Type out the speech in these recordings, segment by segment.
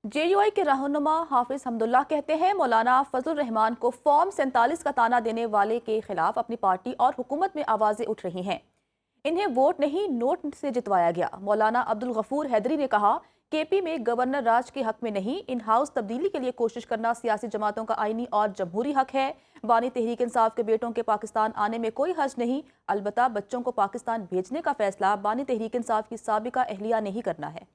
JUI के रहनुमा हाफिज हमदुल्ला कहते हैं मौलाना फजलुर रहमान को फॉर्म 47 का ताना देने वाले के खिलाफ अपनी पार्टी और हुकूमत में आवाजें उठ रही हैं। इन्हें वोट नहीं नोट से जितवाया गया। मौलाना अब्दुल गफूर हैदरी ने कहा केपी में गवर्नर राज के हक में नहीं, इन हाउस तब्दीली के लिए कोशिश करना सियासी जमातों का आईनी और जमहूरी हक है। बानी तहरीक इंसाफ के बेटों के पाकिस्तान आने में कोई हर्ज नहीं, अलबत्ता बच्चों को पाकिस्तान भेजने का फैसला बानी तहरीक इंसाफ की साबिका अहलिया ने ही करना है।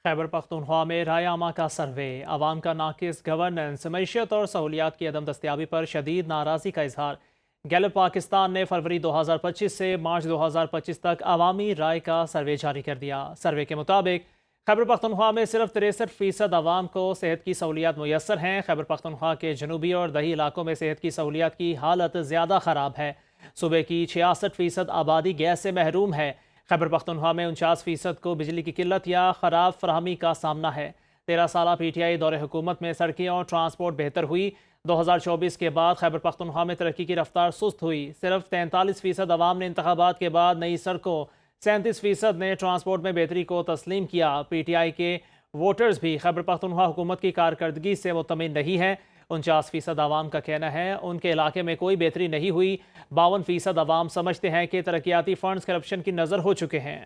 खैबर पख्तूनख्वा में राय आमा का सर्वे, आवाम का नाकिस गवर्नेंस, मईशत और सहूलियात की अदम दस्तियाबी पर शदीद नाराज़गी का इजहार। गैलप पाकिस्तान ने फरवरी 2025 से मार्च 2025 तक अवामी राय का सर्वे जारी कर दिया। सर्वे के मुताबिक खैबर पख्तूनख्वा में सिर्फ 63% आवाम को सेहत की सहूलियात मुयसर हैं। खैबर पख्तूनख्वा के जनूबी और दही इलाकों में सेहत की सहूलियात की हालत ज़्यादा ख़राब है। सूबे की 66% आबादी गैस से महरूम है। खैबर पख्तूनख्वा में 49% को बिजली की किल्लत या ख़राब फराहमी का सामना है। 13 साल PTI दौरे हुकूमत में सड़कें और ट्रांसपोर्ट बेहतर हुई। 2024 के बाद खैबर पख्तूनख्वा में तरक्की की रफ्तार सुस्त हुई। सिर्फ 43% अवाम ने इंतखाबात के बाद नई सड़कों, 37% ने ट्रांसपोर्ट में बेहतरी को तस्लीम किया। PTI के वोटर्स भी खैबर पख्तूनख्वा हुकूमत की कारकर्दगी से मुतमिन नहीं है। 49% आवाम का कहना है उनके इलाके में कोई बेहतरी नहीं हुई। 52% आवाम समझते हैं कि तरक्याती फंड्स करप्शन की नज़र हो चुके हैं।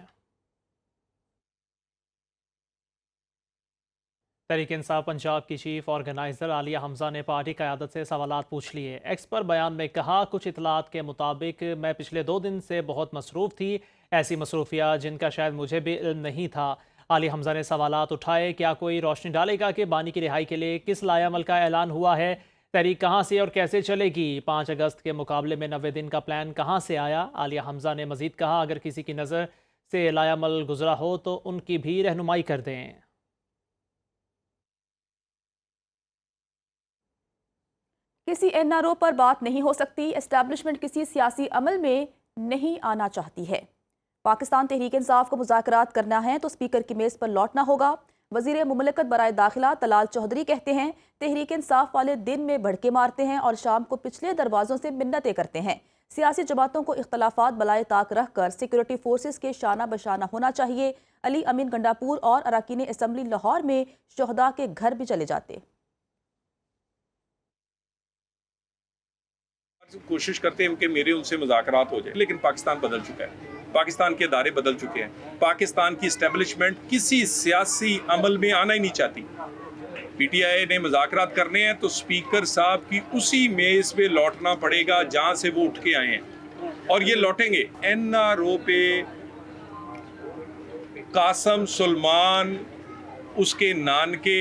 तहरीक इंसाफ पंजाब की चीफ ऑर्गेनाइजर आलिया हमजा ने पार्टी क़यादत से सवालात पूछ लिए। एक्स पर बयान में कहा, कुछ इतलात के मुताबिक मैं पिछले 2 दिन से बहुत मसरूफ़ थी, ऐसी मसरूफियात जिनका शायद मुझे भी इल्म नहीं था। आलिया हमजा ने सवालात उठाए, क्या कोई रोशनी डालेगा कि बानी की रिहाई के लिए किस लायामल का ऐलान हुआ है? तहरीक कहाँ से और कैसे चलेगी? 5 अगस्त के मुकाबले में 90 दिन का प्लान कहाँ से आया? आलिया हमजा ने मजीद कहा, अगर किसी की नज़र से लायामल गुजरा हो तो उनकी भी रहनुमाई कर दें। किसी NRO पर बात नहीं हो सकती, एस्टैब्लिशमेंट किसी सियासी अमल में नहीं आना चाहती है। पाकिस्तान तहरीक इंसाफ को मुज़ाकरात करना है तो स्पीकर की मेज़ पर लौटना होगा। वज़ीर मुमलिकत बराए दाखिला तलाल चौधरी कहते हैं तहरीक इंसाफ वाले दिन में भड़के मारते हैं और शाम को पिछले दरवाज़ों से मिन्नतें करते हैं। सियासी जमातों को इख्तलाफात बलाए ताक रख कर सिक्योरिटी फोर्सेस के शाना बशाना होना चाहिए। अली अमीन गंडापुर और अरकान असम्बली लाहौर में शोहदा के घर भी चले जाते। कोशिश करते हैं कि मेरे उनसे मुज़ाकरात हो जाए, लेकिन पाकिस्तान बदल चुका है। पाकिस्तान के अदारे बदल चुके हैं। पाकिस्तान की इस्टेब्लिशमेंट किसी सियासी अमल में आना ही नहीं चाहती। PTI ने मुज़ाकरात करने हैं तो स्पीकर साहब की उसी मेज़ पे लौटना पड़ेगा जहां से वो उठ के आए हैं, और ये लौटेंगे। NRO पे कासम सुलेमान, उसके नानके,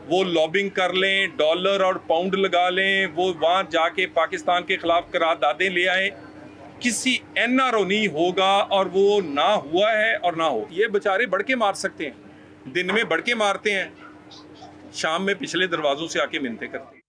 वो लॉबिंग कर लें, डॉलर और पाउंड लगा लें, वो वहाँ जाके पाकिस्तान के खिलाफ करारदादें ले आए। किसी NRO नहीं होगा, और वो ना हुआ है और ना हो। ये बेचारे बढ़के मार सकते हैं, दिन में बढ़के मारते हैं, शाम में पिछले दरवाजों से आके मिन्नतें करते हैं।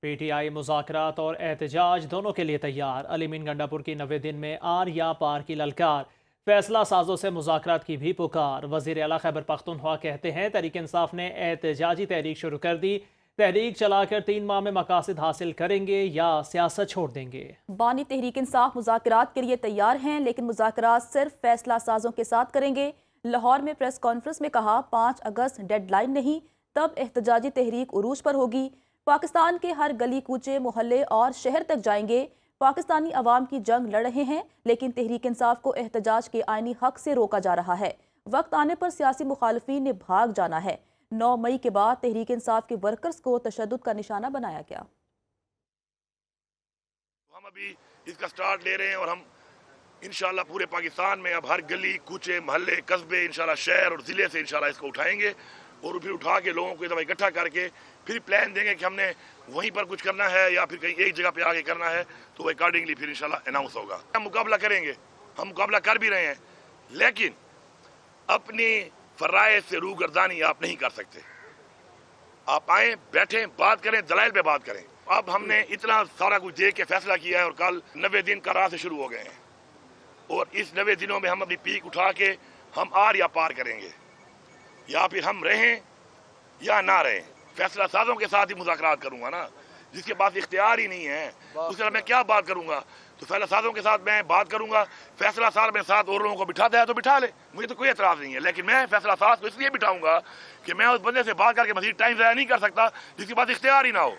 PTI मुज़ाकरात और एहतजाज दोनों के लिए तैयार। अली अमीन गंडापुर की 90 दिन में आर या पार की ललकार, फैसला साजों से मुज़ाकरात की भी पुकार। वज़ीर आला खैबर पख्तूनख्वा कहते हैं तहरीक इंसाफ ने एहतजाजी तहरीक शुरू कर दी, तहरीक चलाकर 3 माह में मकासद हासिल करेंगे या सियासत छोड़ देंगे। बानी तहरीक इंसाफ मुज़ाकरात के लिए तैयार हैं, लेकिन मुज़ाकरात सिर्फ फैसला साजों के साथ करेंगे। लाहौर में प्रेस कॉन्फ्रेंस में कहा 5 अगस्त डेडलाइन नहीं, तब एहतजाजी तहरीक उरूज पर होगी। पाकिस्तान के हर गली कूचे मोहल्ले और शहर तक जाएंगे। पाकिस्तानी अवाम की जंग लड़ रहे हैं, लेकिन तहरीक इंसाफ को एहतजाज के आईनी हक से रोका जा रहा है। वक्त आने पर सियासी मुखालफीन ने भाग जाना है। 9 मई के बाद तहरीक इंसाफ के वर्कर्स को तशद्दुद का निशाना बनाया गया। हम अभी इसका स्टार्ट ले रहे हैं और हम इंशाल्लाह पूरे पाकिस्तान में अब हर गली कूचे मोहल्ले कस्बे इंशाल्लाह शहर और ज़िले से इंशाल्लाह इसको उठाएंगे, और फिर उठा के लोगों को एकदम इकट्ठा करके फिर प्लान देंगे कि हमने वहीं पर कुछ करना है या फिर कहीं एक जगह पे आगे करना है, तो अकॉर्डिंगली फिर इंशाल्लाह अनाउंस होगा। हम मुकाबला करेंगे, हम मुकाबला कर भी रहे हैं, लेकिन अपनी फराइज से रूगर्दानी आप नहीं कर सकते। आप आए, बैठे, बात करें, दलाइल पे बात करें। अब हमने इतना सारा कुछ देख के फैसला किया है और कल 90 दिन का राह से शुरू हो गए हैं, और इस 90 दिनों में हम अपनी पीक उठा के हम आर या पार करेंगे, या फिर हम रहें या ना रहें। फैसला साजों के साथ ही मुज़ाकरात करूंगा ना, जिसके पास इख्तियार ही नहीं है उसके साथ मैं क्या बात करूंगा। तो फैसला साजों के साथ मैं बात करूंगा। फैसला साज में साथ और लोगों को बिठाता है तो बिठा ले, मुझे तो कोई एतराज नहीं है, लेकिन मैं फैसला साज को इसलिए बिठाऊंगा कि मैं उस बंदे से बात करके मजीद टाइम ज़ाया नहीं कर सकता जिसके पास इख्तियार ही ना हो।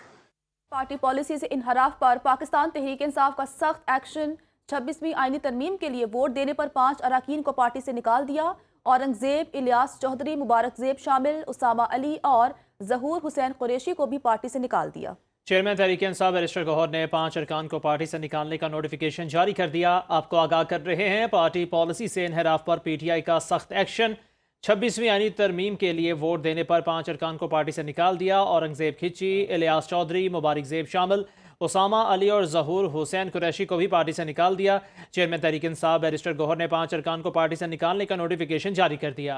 पार्टी पॉलिसी से इनहराफ पर पाकिस्तान तहरीक इंसाफ का सख्त एक्शन। 26वीं आईनी तरमीम के लिए वोट देने पर 5 अरकान को पार्टी से निकाल दिया। औरंगजेब, इलियास चौधरी, मुबारकजेब शामिल, उसामा अली और जहूर हुसैन कुरैशी को भी पार्टी से निकाल दिया। चेयरमैन तहरीक इंसाफ बैरिस्टर गौहर ने 5 अरकान को पार्टी से निकालने का नोटिफिकेशन जारी कर दिया। आपको आगाह कर रहे हैं, पार्टी पॉलिसी से इनहराफ पर PTI का सख्त एक्शन। 26वीं आईनी तरमीम के लिए वोट देने पर 5 अरकान को पार्टी से निकाल दिया। औरंगजेब खिची, इलियास चौधरी, मुबारकजेब शामिल, उसामा अली और जहूर हुसैन कुरैशी को भी पार्टी से निकाल दिया। चेयरमैन तहरीक इंसाफ बैरिस्टर गौहर ने 5 अरकान को पार्टी से निकालने का नोटिफिकेशन जारी कर दिया।